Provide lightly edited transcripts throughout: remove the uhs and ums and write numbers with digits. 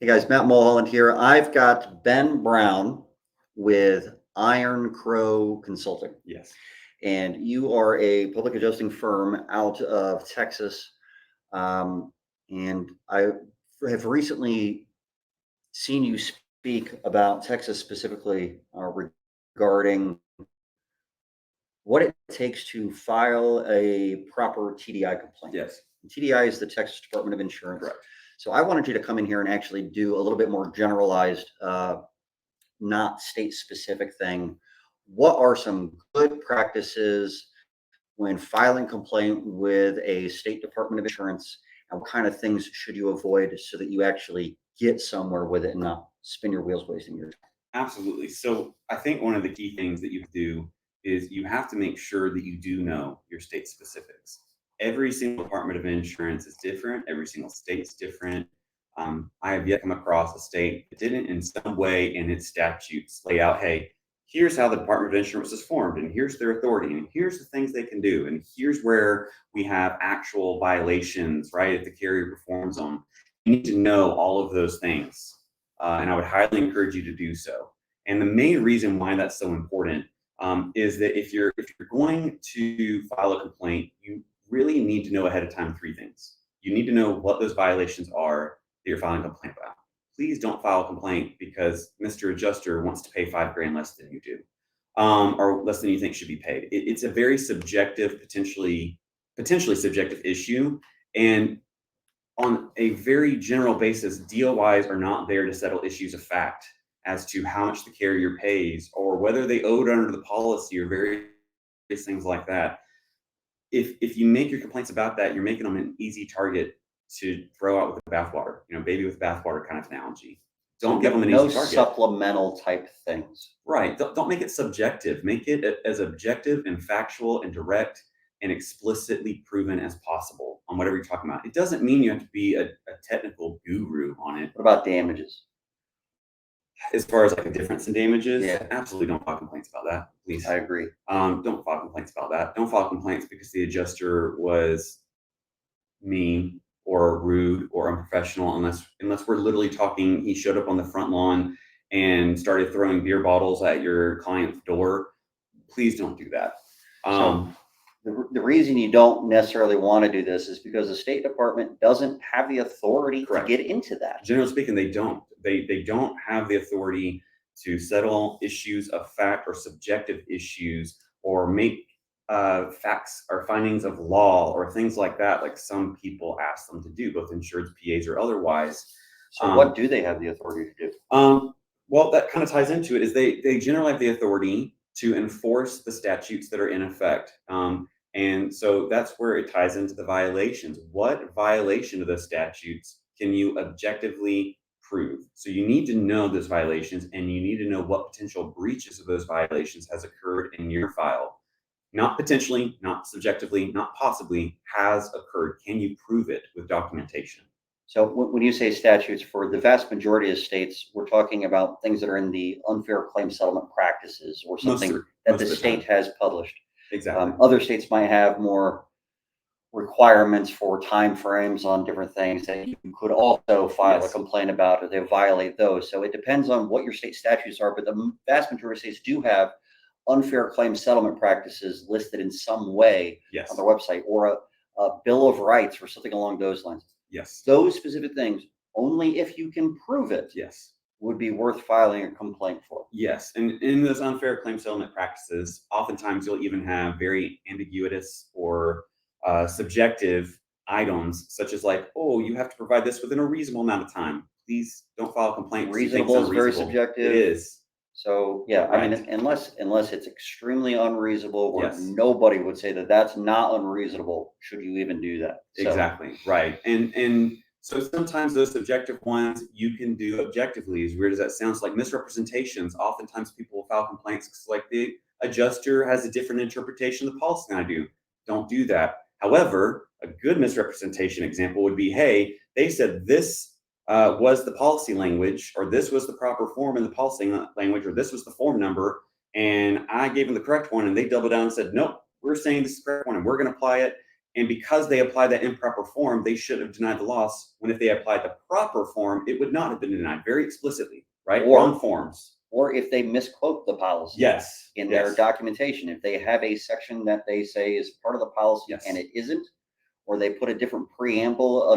Hey guys, Matt Mulholland here. I've got Ben Brown with Iron Crow Consulting, Yes. and you are a public adjusting firm out of Texas. Um, and I have recently seen you speak about Texas specifically regarding what it takes to file a proper TDI complaint. Yes. TDI is the Texas Department of Insurance. Correct. So I wanted you to come in here and actually do a little bit more generalized, not state specific thing. What are some good practices when filing complaint with a state Department of Insurance, and what kind of things should you avoid so that you actually get somewhere with it and not spin your wheels wasting your time? Absolutely. So I think one of the key things that you do is you have to make sure that you do know your state specifics. Every single Department of Insurance is different. Every single state's different. I have yet come across a state that didn't in some way in its statutes lay out, hey, here's how the Department of Insurance is formed, and here's their authority, and here's the things they can do, and here's where we have actual violations, right, if the carrier performs them. You need to know all of those things. And I would highly encourage you to do so. And the main reason why that's so important is that if you're going to file a complaint, you really need to know ahead of time three things. You need to know what those violations are that you're filing a complaint about. Please don't file a complaint because Mr. Adjuster wants to pay $5,000 less than you do, or less than you think should be paid. It's a very subjective, potentially subjective issue, and on a very general basis, DOIs are not there to settle issues of fact as to how much the carrier pays or whether they owed under the policy or various things like that. If you make your complaints about that, you're making them an easy target to throw out with the bathwater, baby with bathwater kind of analogy. Don't give them an No easy target. supplemental type things. Right. Don't make it subjective. Make it as objective and factual and direct and explicitly proven as possible on whatever you're talking about. It doesn't mean you have to be a technical guru on it. What about damages? As far as like a difference in damages, Yeah. absolutely don't file complaints about that, please. I agree. Don't file complaints about that. Don't file complaints because the adjuster was mean or rude or unprofessional, unless we're literally talking he showed up on the front lawn and started throwing beer bottles at your client's door. Please don't do that. So the reason you don't necessarily want to do this is because the State Department doesn't have the authority Correct. to get into that. Generally speaking, they don't. They don't have the authority to settle issues of fact or subjective issues or make facts or findings of law or things like that, like some people ask them to do, both insureds, PAs, or otherwise. So what do they have the authority to do? Well, that kind of ties into it, is they generally have the authority to enforce the statutes that are in effect. And so that's where it ties into the violations. What violation of the statutes can you objectively prove? So you need to know those violations, and you need to know what potential breaches of those violations has occurred in your file. Not potentially, not subjectively, not possibly, has occurred. Can you prove it with documentation? So when you say statutes, for the vast majority of states, we're talking about things that are in the unfair claim settlement practices or something that the state has published. Exactly. Other states might have more requirements for time frames on different things that you could also file a complaint about, or they violate those. So it depends on what your state statutes are, but the vast majority of states do have unfair claim settlement practices listed in some way on their website, or a bill of rights or something along those lines. Yes. Those specific things, only if you can prove it, would be worth filing a complaint for. Yes. And in those unfair claim settlement practices, oftentimes you'll even have very ambiguous or subjective items, such as like, oh, you have to provide this within a reasonable amount of time. Please don't file a complaint. Reasonable is very subjective. It is. So yeah, Right. I mean, unless it's extremely unreasonable, or nobody would say that that's not unreasonable, should you even do that? So, exactly. Right. And so sometimes those subjective ones you can do objectively. As weird as that sounds, like misrepresentations. Oftentimes people will file complaints because like the adjuster has a different interpretation of the policy than I do. Don't do that. However, a good misrepresentation example would be, hey, they said this was the policy language, or this was the proper form in the policy language, or this was the form number, and I gave them the correct one, and they doubled down and said, nope, we're saying this is the correct one, and we're going to apply it. And because they applied that improper form, they should have denied the loss, when if they applied the proper form, it would not have been denied, very explicitly, right? Or- Wrong forms. Or if they misquote the policy. Yes. In yes. their documentation, if they have a section that they say is part of the policy Yes. and it isn't, or they put a different preamble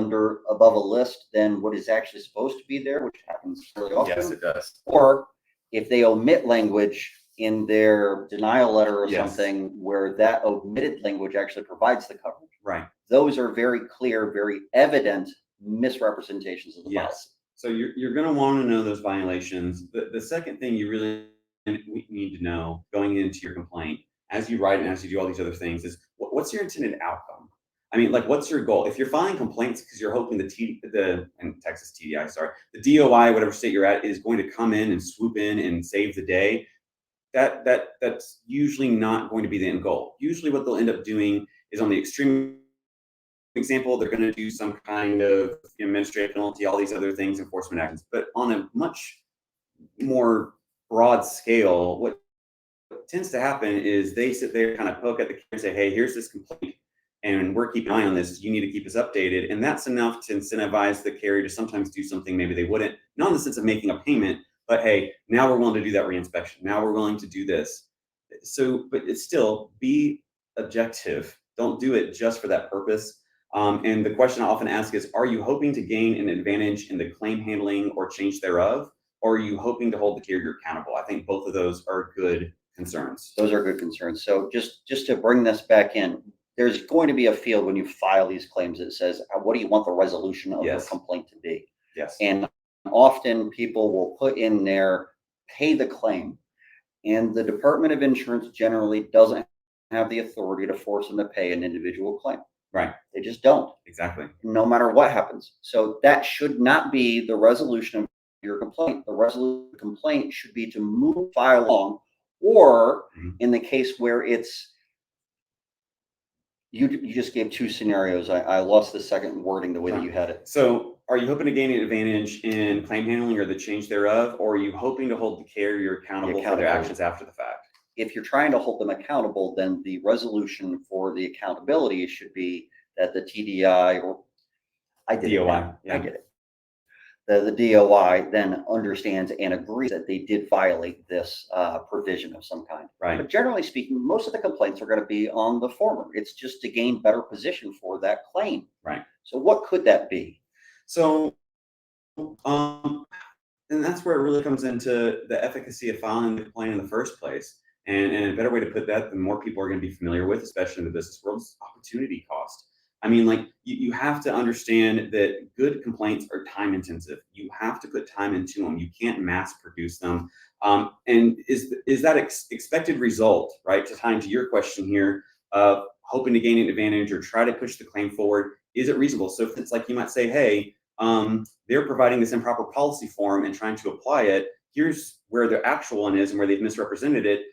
above a list than what is actually supposed to be there, which happens really often. Yes, it does. Or if they omit language in their denial letter or Yes. something where that omitted language actually provides the coverage. Right. Those are very clear, very evident misrepresentations of the policy. Yes. So you're going to want to know those violations. The second thing you really need to know going into your complaint, as you write and as you do all these other things, is what's your intended outcome? I mean, like, what's your goal? If you're filing complaints because you're hoping in Texas TDI, sorry, the DOI, whatever state you're at, is going to come in and swoop in and save the day, that's usually not going to be the end goal. Usually what they'll end up doing is, on the extreme example, they're going to do some kind of administrative penalty, all these other things, enforcement actions. But on a much more broad scale, what tends to happen is they sit there, kind of poke at the carrier and say, hey, here's this complaint, and we're keeping an eye on this. You need to keep us updated. And that's enough to incentivize the carrier to sometimes do something maybe they wouldn't, not in the sense of making a payment, but hey, now we're willing to do that reinspection. Now we're willing to do this. So, but it's still, be objective. Don't do it just for that purpose. And the question I often ask is, are you hoping to gain an advantage in the claim handling or change thereof? Or are you hoping to hold the carrier accountable? I think both of those are good concerns. Those are good concerns. So just to bring this back in, there's going to be a field when you file these claims that says, what do you want the resolution of Yes. the complaint to be? Yes. And often people will put in there, pay the claim. And the Department of Insurance generally doesn't have the authority to force them to pay an individual claim. Right. They just don't. Exactly. No matter what happens. So that should not be the resolution of your complaint. The resolution of the complaint should be to move file along, or in the case where it's, you just gave two scenarios. I lost the second wording the way that you had it. So are you hoping to gain an advantage in claim handling or the change thereof, or are you hoping to hold the carrier accountable for their actions after the fact? If you're trying to hold them accountable, then the resolution for the accountability should be that the TDI, or I did DOI, it. I get it. The DOI then understands and agrees that they did violate this provision of some kind. Right. But generally speaking, most of the complaints are going to be on the former. It's just to gain better position for that claim. Right. So what could that be? So, and that's where it really comes into the efficacy of filing the complaint in the first place. And a better way to put that, the more people are going to be familiar with, especially in the business world, is opportunity cost. I mean, like, you have to understand that good complaints are time intensive. You have to put time into them. You can't mass produce them. And is that expected result, right? To tie into your question here of hoping to gain an advantage or try to push the claim forward, is it reasonable? So if it's like, you might say, hey, they're providing this improper policy form and trying to apply it. Here's where the actual one is and where they've misrepresented it.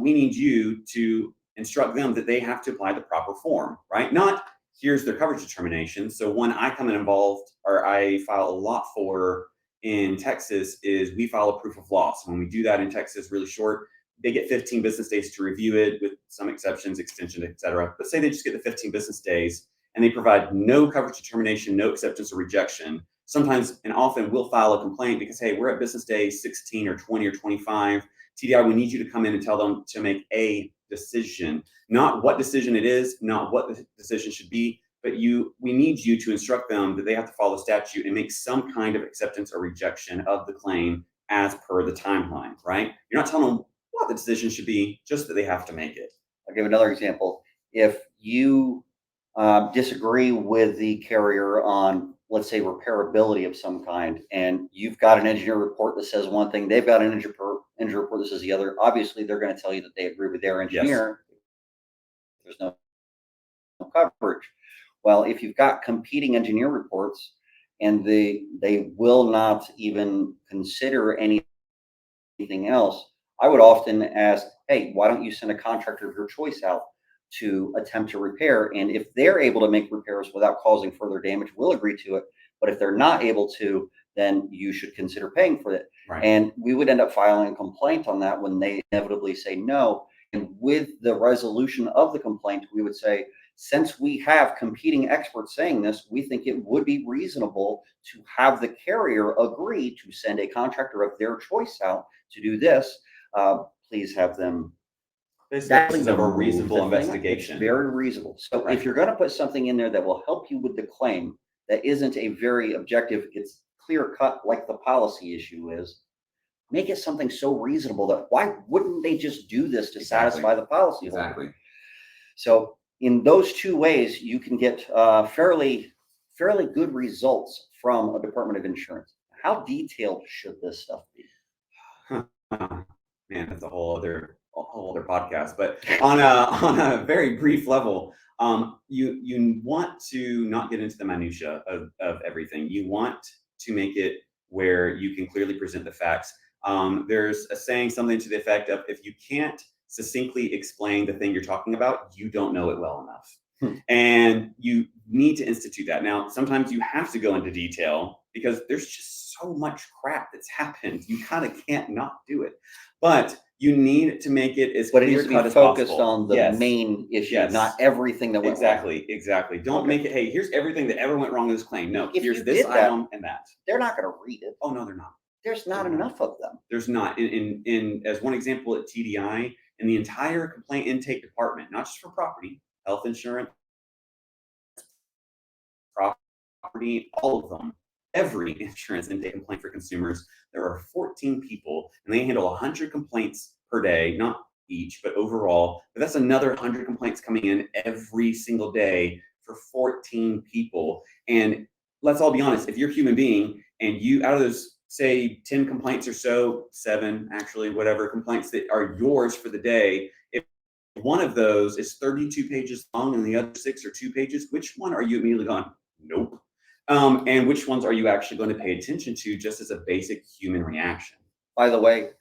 We need you to instruct them that they have to apply the proper form, right? Not here's their coverage determination. So when I come in involved, or I file a lot for in Texas, is we file a proof of loss. When we do that in Texas, really short, they get 15 business days to review it with some exceptions, extension, et cetera. But say they just get the 15 business days and they provide no coverage determination, no acceptance or rejection. Sometimes and often we'll file a complaint because, hey, we're at business day 16 or 20 or 25. TDI, we need you to come in and tell them to make a decision, not what decision it is, not what the decision should be, but we need you to instruct them that they have to follow statute and make some kind of acceptance or rejection of the claim as per the timeline, right? You're not telling them what the decision should be, just that they have to make it. I'll give another example. If you disagree with the carrier on, let's say, repairability of some kind, and you've got an engineer report that says one thing, they've got an engineer report that says the other, obviously they're going to tell you that they agree with their engineer. Yes. There's no coverage. Well, if you've got competing engineer reports and they will not even consider anything else, I would often ask, hey, why don't you send a contractor of your choice out to attempt to repair? And if they're able to make repairs without causing further damage, we'll agree to it. But if they're not able to, then you should consider paying for it. Right. And we would end up filing a complaint on that when they inevitably say no. And with the resolution of the complaint, we would say, since we have competing experts saying this, we think it would be reasonable to have the carrier agree to send a contractor of their choice out to do this. Please have them. Basically, them of a move reasonable the thing. investigation. It's very reasonable. So Right. if you're going to put something in there that will help you with the claim, that isn't a very objective, it's clear cut like the policy issue is, make it something so reasonable that why wouldn't they just do this to Exactly. satisfy the policy? Exactly. So in those two ways, you can get fairly good results from a Department of Insurance. How detailed should this stuff be? Man, that's a whole other podcast. But on a very brief level, you want to not get into the minutia of everything. You want to make it where you can clearly present the facts. There's a saying, something to the effect of, if you can't succinctly explain the thing you're talking about, you don't know it well enough. And you need to institute that. Now, sometimes you have to go into detail because there's just so much crap that's happened. You kind of can't not do it. But you need to make it as But it needs to clear-cut be as focused possible. on the Yes. main issue, Yes. not everything that went wrong. Exactly. Don't Okay. make it, hey, here's everything that ever went wrong in this claim. No, If here's you this did that- item and that. They're not going to read it. Oh, no, they're not. There's not They're not. enough of them. There's not. In as one example at TDI, in the entire complaint intake department, not just for property, health insurance, property, all of them, every insurance intake complaint for consumers, there are 14 people, and they handle 100 complaints per day, not each, but overall. But that's another 100 complaints coming in every single day for 14 people. And let's all be honest, if you're a human being and you, out of those, say 10 complaints or so, 7 actually, whatever complaints that are yours for the day, if one of those is 32 pages long and the other 6 are 2 pages, which one are you immediately going, nope? And which ones are you actually going to pay attention to just as a basic human reaction? By the way,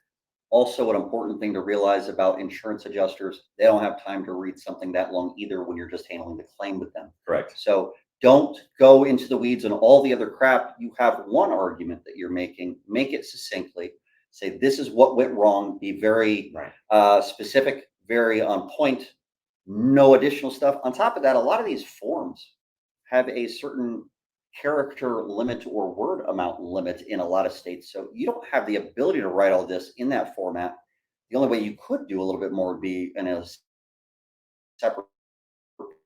also an important thing to realize about insurance adjusters, they don't have time to read something that long either when you're just handling the claim with them. Correct. So don't go into the weeds and all the other crap. You have one argument that you're making, make it succinctly. Say, this is what went wrong. Be very specific, very on point, no additional stuff. On top of that, a lot of these forms have a certain character limit or word amount limit in a lot of states. So you don't have the ability to write all this in that format. The only way you could do a little bit more would be in a separate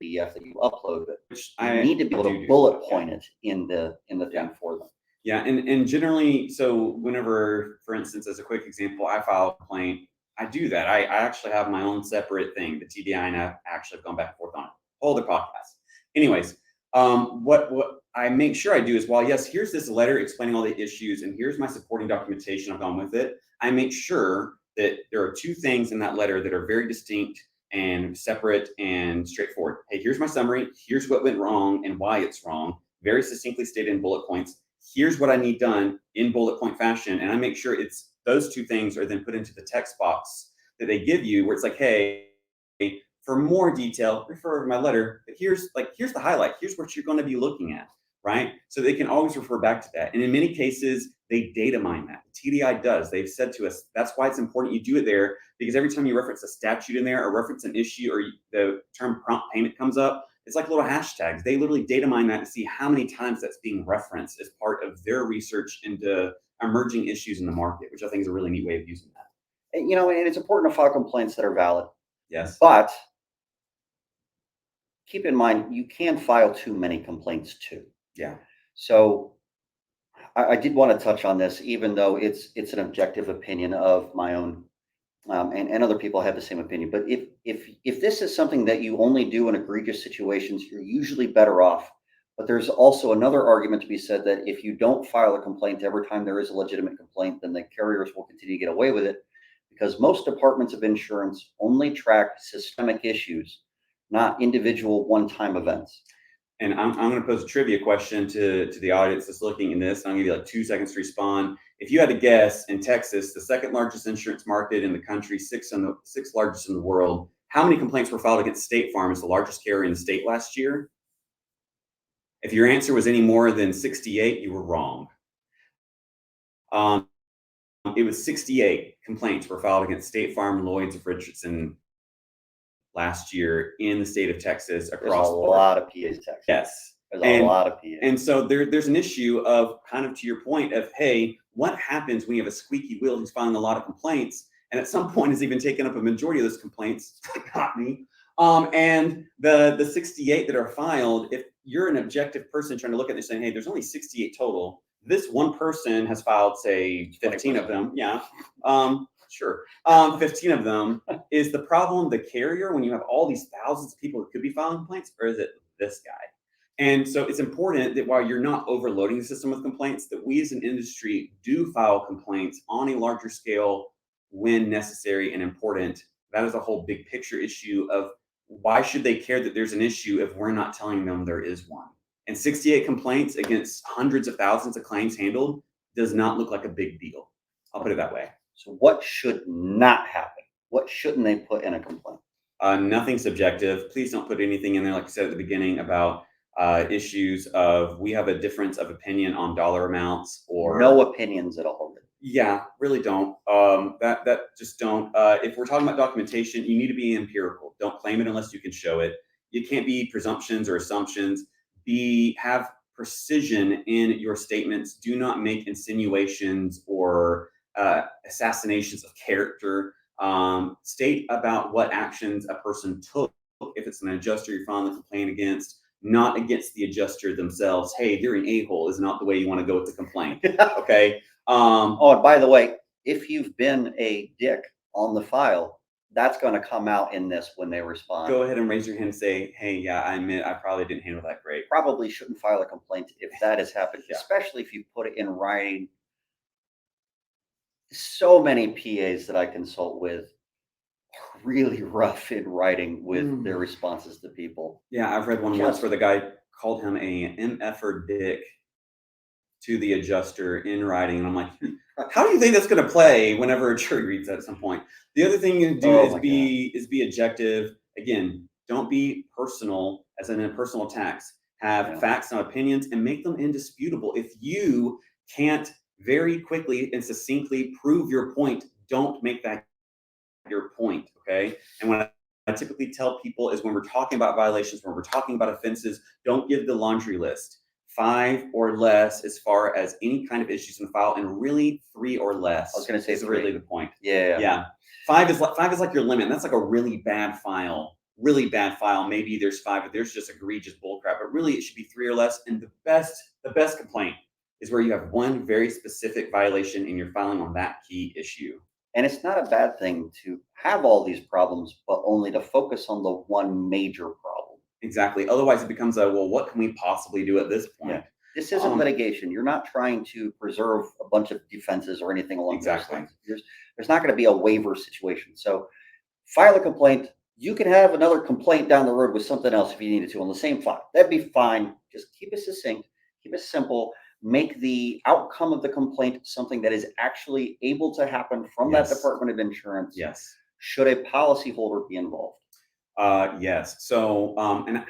PDF that you upload, but Which you I need to be able to do. bullet point it in the Yeah. thing for them. Yeah, and generally, so whenever, for instance, as a quick example, I file a complaint, I do that. I actually have my own separate thing. The TDI and I actually have gone back and forth on it. Whole other podcast. Anyways, what I make sure I do is, while yes, here's this letter explaining all the issues and here's my supporting documentation I've gone with it, I make sure that there are 2 things in that letter that are very distinct and separate and straightforward. Hey, here's my summary. Here's what went wrong and why it's wrong. Very succinctly stated in bullet points. Here's what I need done in bullet point fashion. And I make sure it's those 2 things are then put into the text box that they give you, where it's like, hey, for more detail, refer to my letter, but here's the highlight. Here's what you're going to be looking at, right? So they can always refer back to that. And in many cases, they data mine that. TDI does. They've said to us, that's why it's important you do it there, because every time you reference a statute in there or reference an issue or the term prompt payment comes up, it's like little hashtags. They literally data mine that to see how many times that's being referenced as part of their research into emerging issues in the market, which I think is a really neat way of using that. And, and it's important to file complaints that are valid. Yes. But keep in mind, you can file too many complaints too. Yeah. So I did want to touch on this, even though it's an objective opinion of my own, and other people have the same opinion. But if this is something that you only do in egregious situations, you're usually better off. But there's also another argument to be said that if you don't file a complaint every time there is a legitimate complaint, then the carriers will continue to get away with it, because most departments of insurance only track systemic issues, not individual one-time events. And I'm going to pose a trivia question to the audience that's looking in this. And I'll give you like 2 seconds to respond. If you had to guess, in Texas, the 2nd largest insurance market in the country, 6th largest in the world, how many complaints were filed against State Farm as the largest carrier in the state last year? If your answer was any more than 68, you were wrong. It was 68 complaints were filed against State Farm, Lloyd's of Richardson last year in the state of Texas There's across a the board. lot of PAs Texas. Yes. There's a lot of PAs. And so there's an issue of, kind of to your point, of, hey, what happens when you have a squeaky wheel who's filing a lot of complaints, and at some point has even taken up a majority of those complaints, got me. And the 68 that are filed, if you're an objective person trying to look at this saying, hey, there's only 68 total, this one person has filed, say, 15 of them. Yeah. Sure. 15 of them. Is the problem the carrier when you have all these thousands of people that could be filing complaints, or is it this guy? And so it's important that while you're not overloading the system with complaints, that we as an industry do file complaints on a larger scale when necessary and important. That is a whole big picture issue of why should they care that there's an issue if we're not telling them there is one? And 68 complaints against hundreds of thousands of claims handled does not look like a big deal. I'll put it that way. So what should not happen? What shouldn't they put in a complaint? Nothing subjective. Please don't put anything in there, like I said at the beginning, about issues of we have a difference of opinion on dollar amounts, or no opinions at all. Yeah, really don't. That just don't. If we're talking about documentation, you need to be empirical. Don't claim it unless you can show it. You can't be presumptions or assumptions. Have precision in your statements. Do not make insinuations or assassinations of character. State about what actions a person took. If it's an adjuster you're filing the complaint against, not against the adjuster themselves. Hey, they're an a-hole is not the way you want to go with the complaint. Okay. Oh, and by the way, if you've been a dick on the file, that's going to come out in this when they respond. Go ahead and raise your hand and say, hey, yeah, I admit I probably didn't handle that great. Probably shouldn't file a complaint if that has happened, yeah. Especially if you put it in writing. So many PAs that I consult with are really rough in writing with their responses to people. Yeah, I've read one once where the guy called him a MF-er dick to the adjuster in writing, and I'm like, how do you think that's going to play whenever a jury reads that at some point? The other thing you do is be objective. Again, don't be personal, as in personal attacks. Have facts, not opinions, and make them indisputable. If you can't very quickly and succinctly prove your point, don't make that your point, okay? And when I typically tell people is when we're talking about violations, when we're talking about offenses, don't give the laundry list. 5 or less as far as any kind of issues in the file, and really 3 or less. I was going to say is really the point. Yeah. 5 is like your limit. And that's like a really bad file. Really bad file. Maybe there's 5, but there's just egregious bullcrap. But really, it should be 3 or less. And the best complaint is where you have one very specific violation and you're filing on that key issue. And it's not a bad thing to have all these problems, but only to focus on the one major problem. Exactly. Otherwise, it becomes well, what can we possibly do at this point? Yeah. This isn't litigation. You're not trying to preserve a bunch of defenses or anything along those lines. There's not going to be a waiver situation. So file a complaint. You can have another complaint down the road with something else if you needed to on the same file. That'd be fine. Just keep it succinct, keep it simple. Make the outcome of the complaint something that is actually able to happen from that Department of Insurance. Yes. Should a policyholder be involved? Yes. So, and I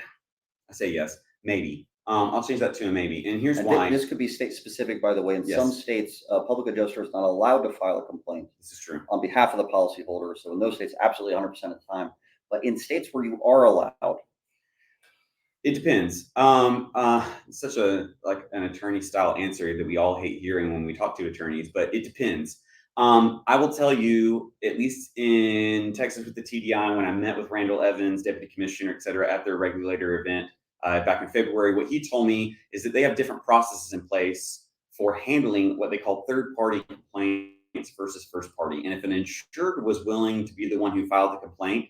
say yes, maybe. I'll change that to a maybe. And here's why. This could be state specific, by the way. In some states, a public adjuster is not allowed to file a complaint. This is true. On behalf of the policyholder. So in those states, absolutely 100% of the time. But in states where you are allowed, it depends. Such an attorney style answer that we all hate hearing when we talk to attorneys, but it depends. I will tell you, at least in Texas with the TDI, when I met with Randall Evans, deputy commissioner, et cetera, at their regulator event back in February, what he told me is that they have different processes in place for handling what they call third-party complaints versus first-party. And if an insured was willing to be the one who filed the complaint,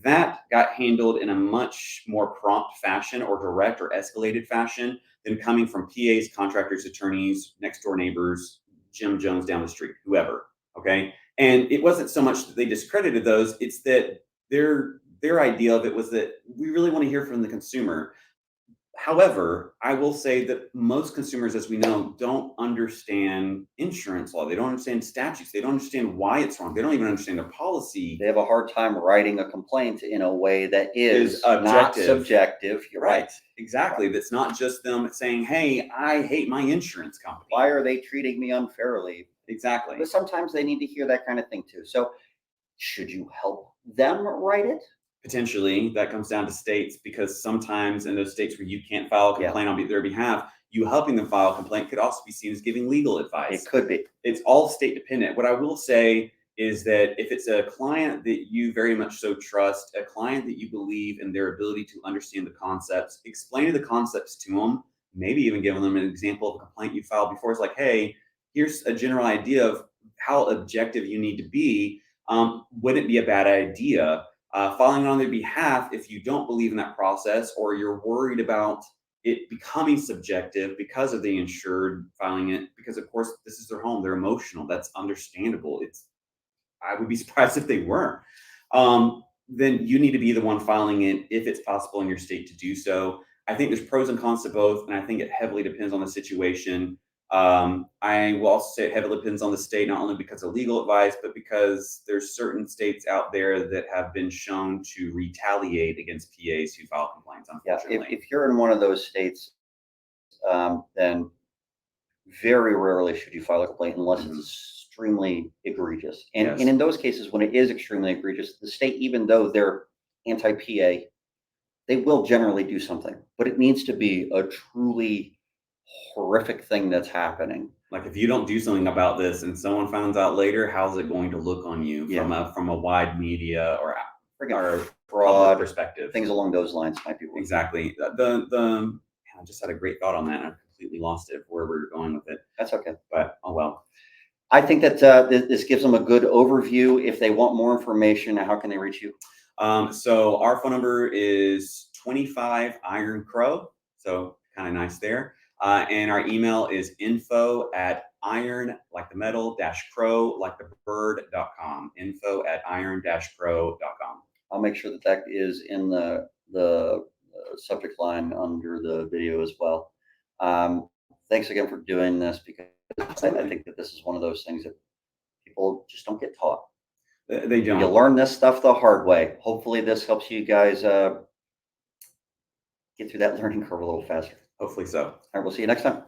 that got handled in a much more prompt fashion or direct or escalated fashion than coming from PAs, contractors, attorneys, next door neighbors, Jim Jones down the street, whoever. Okay. And it wasn't so much that they discredited those, it's that their idea of it was that we really want to hear from the consumer. However, I will say that most consumers, as we know, don't understand insurance law. They don't understand statutes. They don't understand why it's wrong. They don't even understand their policy. They have a hard time writing a complaint in a way that is not subjective. You're right. Exactly. Right. That's not just them saying, hey, I hate my insurance company. Why are they treating me unfairly? Exactly. But sometimes they need to hear that kind of thing too. So should you help them write it? Potentially, that comes down to states, because sometimes in those states where you can't file a Yeah. complaint on their behalf, you helping them file a complaint could also be seen as giving legal It advice. could be. It's all state dependent. What I will say is that if it's a client that you very much so trust, a client that you believe in their ability to understand the concepts, explaining the concepts to them, maybe even giving them an example of a complaint you filed before. It's like, hey, here's a general idea of how objective you need to be. Wouldn't be a bad idea filing on their behalf if you don't believe in that process, or you're worried about it becoming subjective because of the insured filing it, because of course this is their home, they're emotional, that's understandable. I would be surprised if they weren't. Then you need to be the one filing it if it's possible in your state to do so. I think there's pros and cons to both, and I think it heavily depends on the situation. I will also say it heavily depends on the state, not only because of legal advice, but because there's certain states out there that have been shown to retaliate against PAs who file complaints, Yeah, unfortunately. if you're in one of those states, then very rarely should you file a complaint unless Mhm. it's extremely egregious. And, Yes. and in those cases, when it is extremely egregious, the state, even though they're anti-PA, they will generally do something. But it needs to be a truly horrific thing that's happening. Like if you don't do something about this and someone finds out later, how's it going to look on you from a wide media or Friggin' public fraud, perspective? things along those lines might be worth it. Exactly. I just had a great thought on that, and I completely lost it where we were going with it. That's okay. But oh well. I think that this gives them a good overview. If they want more information, how can they reach you? So our phone number is 25 Iron Crow. So kind of nice there. And our email is info@iron, like the metal, -crow, like the bird.com. info@iron-crow.com. I'll make sure that that is in the subject line under the video as well. Thanks again for doing this, because I think that this is one of those things that people just don't get taught. They You don't. learn this stuff the hard way. Hopefully, this helps you guys get through that learning curve a little faster. Hopefully so. All right, we'll see you next time.